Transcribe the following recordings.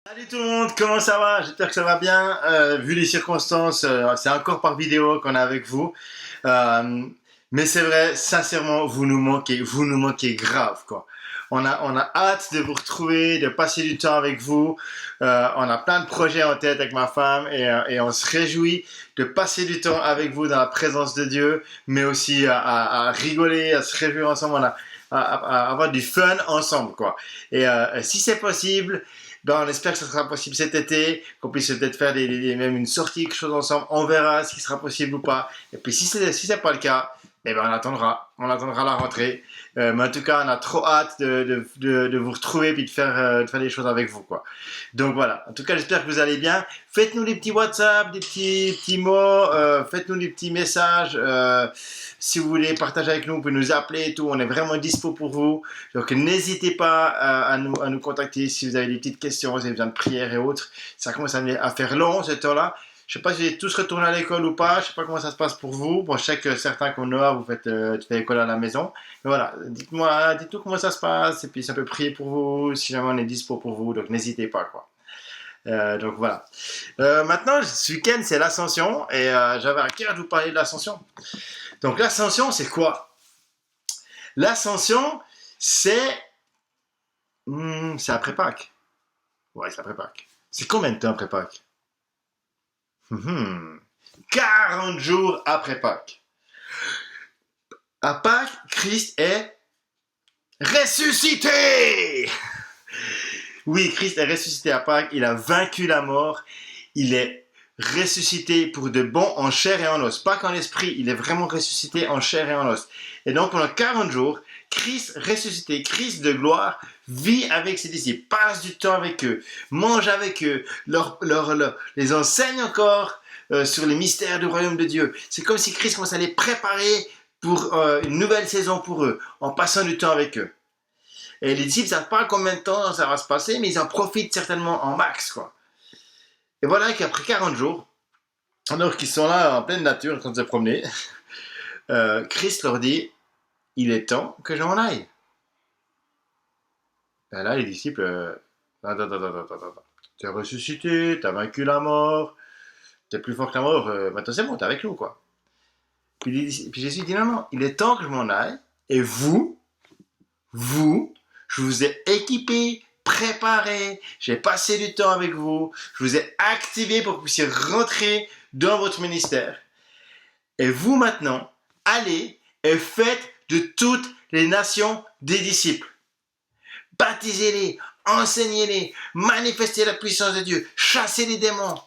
Salut tout le monde, comment ça va? J'espère que ça va bien. Vu les circonstances, c'est encore par vidéo qu'on est avec vous. Euh, mais c'est vrai, sincèrement, vous nous manquez grave, quoi. On a hâte de vous retrouver, de passer du temps avec vous. On a plein de projets en tête avec ma femme et on se réjouit de passer du temps avec vous dans la présence de Dieu, mais aussi à rigoler, à se réjouir ensemble, à avoir du fun ensemble, quoi. Si c'est possible, ben, on espère que ça sera possible cet été, qu'on puisse peut-être faire même une sortie, quelque chose ensemble. On verra si ce sera possible ou pas. Et puis si c'est pas le cas, eh ben on attendra la rentrée. Mais en tout cas, on a trop hâte de vous retrouver puis de faire des choses avec vous, quoi. Donc voilà. En tout cas, j'espère que vous allez bien. Faites-nous des petits WhatsApp, des petits mots. Faites-nous des petits messages. Si vous voulez partager avec nous, vous pouvez nous appeler et tout. On est vraiment dispo pour vous. Donc n'hésitez pas à nous contacter si vous avez des petites questions, si vous avez besoin de prière et autres. Ça commence à faire long ce temps-là. Je sais pas si vous êtes tous retournés à l'école ou pas. Je sais pas comment ça se passe pour vous. Bon, je sais que certains comme Noah, tu fais l'école à la maison. Mais voilà, dites-nous comment ça se passe. Et puis ça peut prier pour vous si jamais on est dispo pour vous. Donc n'hésitez pas, quoi. Donc voilà. Maintenant, ce week-end, c'est l'Ascension. Et j'avais à cœur de vous parler de l'Ascension. Donc l'Ascension, c'est quoi? L'Ascension, c'est après Pâques. Ouais, c'est après Pâques. C'est combien de temps après Pâques? 40 jours après Pâques. À Pâques, Christ est ressuscité. Oui, Christ est ressuscité à Pâques. Il a vaincu la mort. Il est ressuscité pour de bon en chair et en os. Pas qu'en esprit, il est vraiment ressuscité en chair et en os. Et donc pendant 40 jours, Christ ressuscité, Christ de gloire, vit avec ses disciples, passe du temps avec eux, mange avec eux, les enseigne encore sur les mystères du royaume de Dieu. C'est comme si Christ commençait à les préparer pour une nouvelle saison pour eux, en passant du temps avec eux. Et les disciples ne savent pas combien de temps ça va se passer, mais ils en profitent certainement en max, quoi. Et voilà qu'après 40 jours, alors qu'ils sont là en pleine nature, en train de se promener, Christ leur dit, il est temps que j'en aille. Et là, les disciples, attends. Tu es ressuscité, tu as vaincu la mort, tu es plus fort que la mort, maintenant c'est bon, tu es avec nous, quoi. Puis Jésus dit, non, il est temps que je m'en aille, et je vous ai équipé, préparé, j'ai passé du temps avec vous, je vous ai activé pour que vous puissiez rentrer dans votre ministère. Et vous maintenant, allez et faites de toutes les nations des disciples. Baptisez-les, enseignez-les, manifestez la puissance de Dieu, chassez les démons.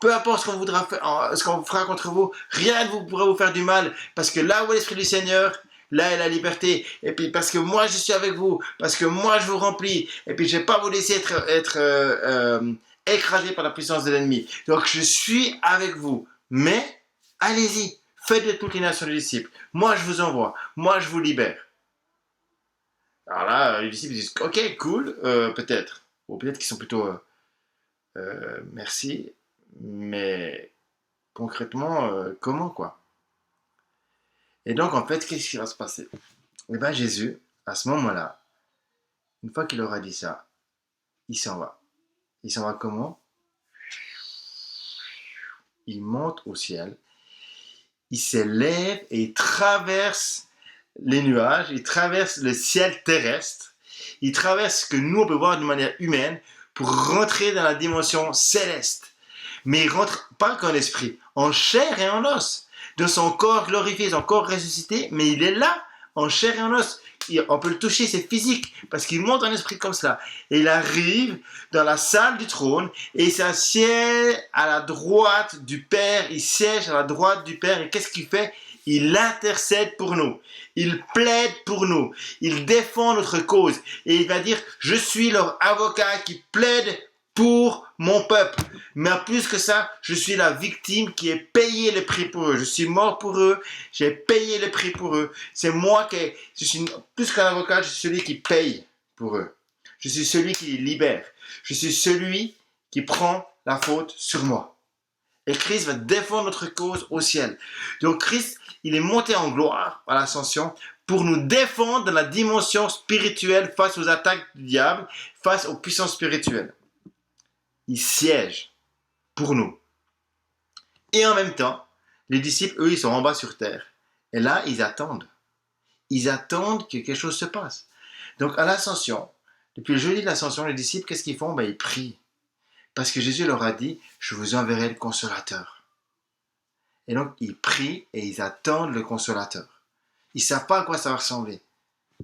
Peu importe ce qu'on fera contre vous, rien ne pourra vous faire du mal, parce que là où est l'Esprit du Seigneur, là est la liberté. Et puis parce que moi je suis avec vous, parce que moi je vous remplis, et puis je ne vais pas vous laisser être écrasé par la puissance de l'ennemi. Donc je suis avec vous, mais allez-y, faites de toutes les nations des disciples. Moi je vous envoie, moi je vous libère. Alors là, les disciples disent, ok, cool, peut-être. Ou peut-être qu'ils sont plutôt, merci, mais concrètement, comment, quoi? Et donc, en fait, qu'est-ce qui va se passer? Eh bien, Jésus, à ce moment-là, une fois qu'il aura dit ça, il s'en va. Il s'en va comment? Il monte au ciel, il s'élève et il traverse les nuages, il traverse le ciel terrestre, il traverse ce que nous on peut voir d'une manière humaine pour rentrer dans la dimension céleste. Mais il rentre pas qu'en esprit, en chair et en os. De son corps glorifié, son corps ressuscité, mais il est là, en chair et en os. On peut le toucher, c'est physique, parce qu'il monte en esprit comme cela. Et il arrive dans la salle du trône, et il s'assied à la droite du Père, il siège à la droite du Père, et qu'est-ce qu'il fait? Il intercède pour nous, il plaide pour nous, il défend notre cause, et il va dire, je suis leur avocat qui plaide pour mon peuple. Mais en plus que ça, je suis la victime qui ai payé le prix pour eux. Je suis mort pour eux, j'ai payé le prix pour eux. C'est moi je suis plus qu'un avocat, je suis celui qui paye pour eux. Je suis celui qui les libère. Je suis celui qui prend la faute sur moi. Et Christ va défendre notre cause au ciel. Donc Christ, il est monté en gloire à l'ascension pour nous défendre dans la dimension spirituelle face aux attaques du diable, face aux puissances spirituelles. Il siège pour nous. Et en même temps, les disciples, eux, ils sont en bas sur terre. Et là, ils attendent. Ils attendent que quelque chose se passe. Donc, à l'ascension, depuis le jeudi de l'ascension, les disciples, qu'est-ce qu'ils font? Ils prient. Parce que Jésus leur a dit, je vous enverrai le consolateur. Et donc, ils prient et ils attendent le consolateur. Ils ne savent pas à quoi ça va ressembler.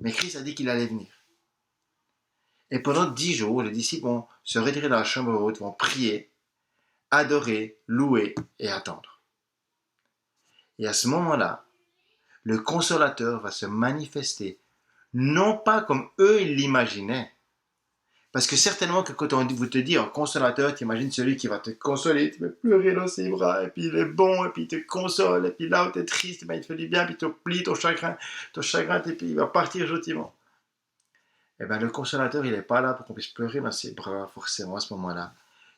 Mais Christ a dit qu'il allait venir. Et pendant 10 jours, les disciples vont se retirer dans la chambre haute, vont prier, adorer, louer et attendre. Et à ce moment-là, le consolateur va se manifester, non pas comme eux ils l'imaginaient. Parce que certainement que quand on vous te dit un consolateur, tu imagines celui qui va te consoler, tu vas pleurer dans ses bras, et puis il est bon, et puis il te console, et puis là où tu es triste, il te fait du bien, puis il te plie ton chagrin, et puis il va partir gentiment. Eh bien, le consolateur, il n'est pas là pour qu'on puisse pleurer dans ses bras, forcément, à ce moment-là.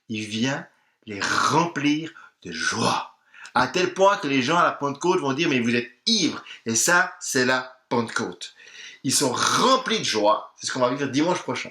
Il vient les remplir de joie. À tel point que les gens à la Pentecôte vont dire, mais vous êtes ivres. Et ça, c'est la Pentecôte. Ils sont remplis de joie. C'est ce qu'on va vivre dimanche prochain.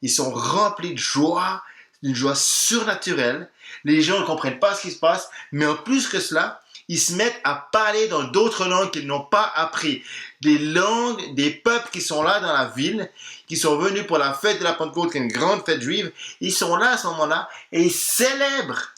Ils sont remplis de joie, d'une joie surnaturelle. Les gens ne comprennent pas ce qui se passe, mais en plus que cela, ils se mettent à parler dans d'autres langues qu'ils n'ont pas appris. Des langues, des peuples qui sont là dans la ville, qui sont venus pour la fête de la Pentecôte, qui est une grande fête juive. Ils sont là à ce moment-là et ils célèbrent.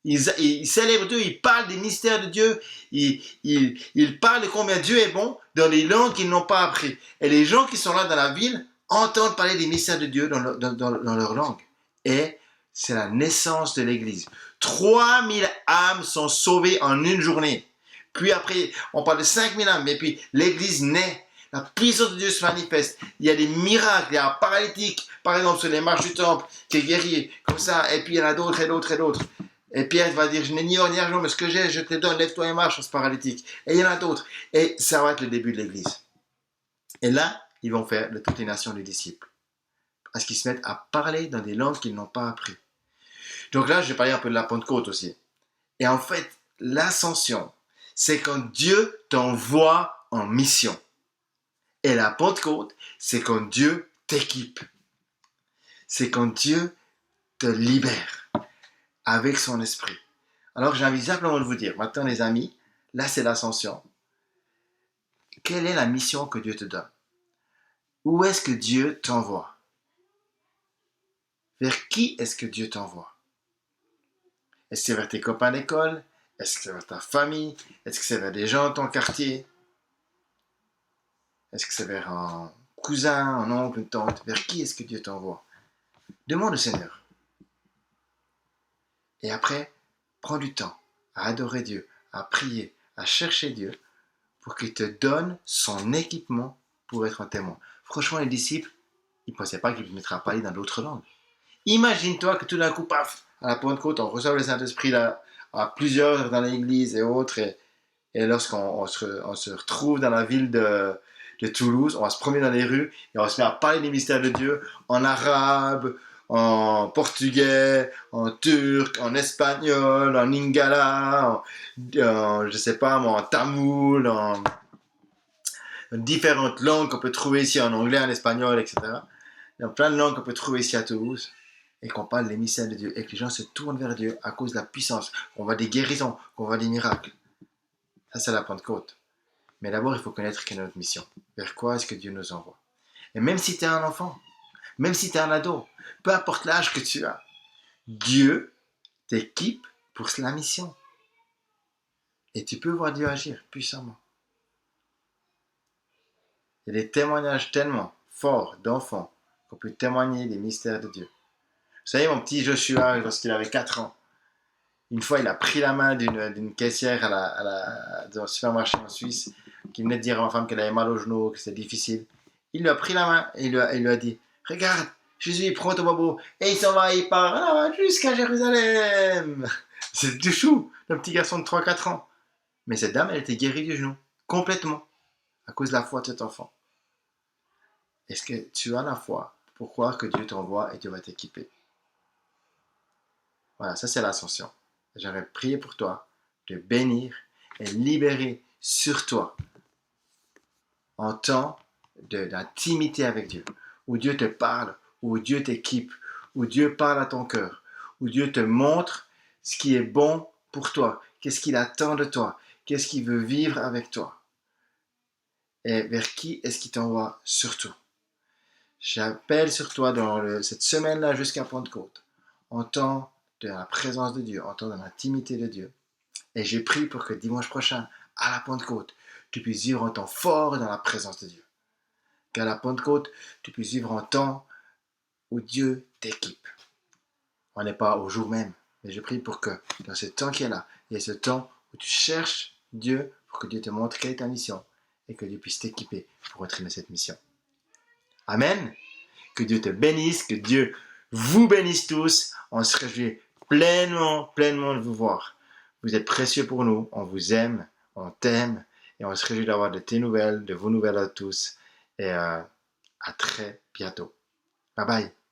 Ils célèbrent Dieu, ils parlent des mystères de Dieu, ils parlent de combien Dieu est bon dans les langues qu'ils n'ont pas appris. Et les gens qui sont là dans la ville entendent parler des mystères de Dieu dans leur langue. Et c'est la naissance de l'Église. 3000 âmes sont sauvées en une journée. Puis après, on parle de 5000 âmes, mais puis l'Église naît. La puissance de Dieu se manifeste. Il y a des miracles, il y a un paralytique, par exemple, sur les marches du temple, qui est guéri, comme ça, et puis il y en a d'autres et d'autres et d'autres. Et Pierre va dire, je n'ai ni or ni argent, mais ce que j'ai, je te le donne, lève-toi et marche, ce paralytique. Et il y en a d'autres. Et ça va être le début de l'Église. Et là, ils vont faire de toutes les nations des disciples. Parce qu'ils se mettent à parler dans des langues qu'ils n'ont pas appris. Donc là, je vais parler un peu de la Pentecôte aussi. Et en fait, l'ascension, c'est quand Dieu t'envoie en mission. Et la Pentecôte, c'est quand Dieu t'équipe. C'est quand Dieu te libère avec son esprit. Alors j'ai envie simplement de vous dire, maintenant les amis, là c'est l'ascension. Quelle est la mission que Dieu te donne? Où est-ce que Dieu t'envoie? Vers qui est-ce que Dieu t'envoie? Est-ce que c'est vers tes copains d'école? Est-ce que c'est vers ta famille? Est-ce que c'est vers des gens de ton quartier? Est-ce que c'est vers un cousin, un oncle, une tante? Vers qui est-ce que Dieu t'envoie? Demande au Seigneur. Et après, prends du temps à adorer Dieu, à prier, à chercher Dieu pour qu'il te donne son équipement pour être un témoin. Franchement, les disciples, ils ne pensaient pas qu'il ne mettra à parler dans d'autres langues. Imagine-toi que tout d'un coup, paf, à la Pentecôte, on reçoit le Saint-Esprit là, à plusieurs dans l'église et autres. Et lorsqu'on se retrouve dans la ville de Toulouse, on va se promener dans les rues et on se met à parler des mystères de Dieu en arabe, en portugais, en turc, en espagnol, en lingala, je sais pas moi, en tamoul, en différentes langues qu'on peut trouver ici, en anglais, en espagnol, etc. Il y a plein de langues qu'on peut trouver ici à Toulouse et qu'on parle des mystères de Dieu et que les gens se tournent vers Dieu à cause de la puissance, qu'on voit des guérisons, qu'on voit des miracles. Ça, c'est la Pentecôte. Mais d'abord, il faut connaître quelle est notre mission. Vers quoi est-ce que Dieu nous envoie? Et même si tu es un enfant, même si tu es un ado, peu importe l'âge que tu as, Dieu t'équipe pour la mission. Et tu peux voir Dieu agir puissamment. Il y a des témoignages tellement forts d'enfants qu'on peut témoigner des mystères de Dieu. Vous savez, mon petit Joshua, lorsqu'il avait 4 ans, une fois, il a pris la main d'une caissière dans un supermarché en Suisse qui venait de dire à ma femme qu'elle avait mal au genou, que c'était difficile. Il lui a pris la main et il lui a dit « Regarde, Jésus, prends ton bobo. » Et il s'en va, il part jusqu'à Jérusalem. C'est tout chou, un petit garçon de 3-4 ans. Mais cette dame, elle était guérie du genou, complètement, à cause de la foi de cet enfant. Est-ce que tu as la foi pour croire que Dieu t'envoie et Dieu va t'équiper? Voilà, ça c'est l'ascension. J'aimerais prier pour toi, te bénir et libérer sur toi en temps d'intimité avec Dieu, où Dieu te parle, où Dieu t'équipe, où Dieu parle à ton cœur, où Dieu te montre ce qui est bon pour toi, qu'est-ce qu'il attend de toi, qu'est-ce qu'il veut vivre avec toi, et vers qui est-ce qu'il t'envoie surtout. J'appelle sur toi dans cette semaine-là jusqu'à Pentecôte, en temps de la présence de Dieu, en temps de l'intimité de Dieu. Et j'ai prié pour que dimanche prochain, à la Pentecôte, tu puisses vivre un temps fort dans la présence de Dieu. Qu'à la Pentecôte, tu puisses vivre un temps où Dieu t'équipe. On n'est pas au jour même, mais je prie pour que dans ce temps qui est là, il y ait ce temps où tu cherches Dieu pour que Dieu te montre quelle est ta mission et que Dieu puisse t'équiper pour entrer dans cette mission. Amen. Que Dieu te bénisse, que Dieu vous bénisse tous. On se réjouit pleinement de vous voir. Vous êtes précieux pour nous, on vous aime, on t'aime et on se réjouit d'avoir de tes nouvelles, de vos nouvelles à tous. Et à très bientôt. Bye bye.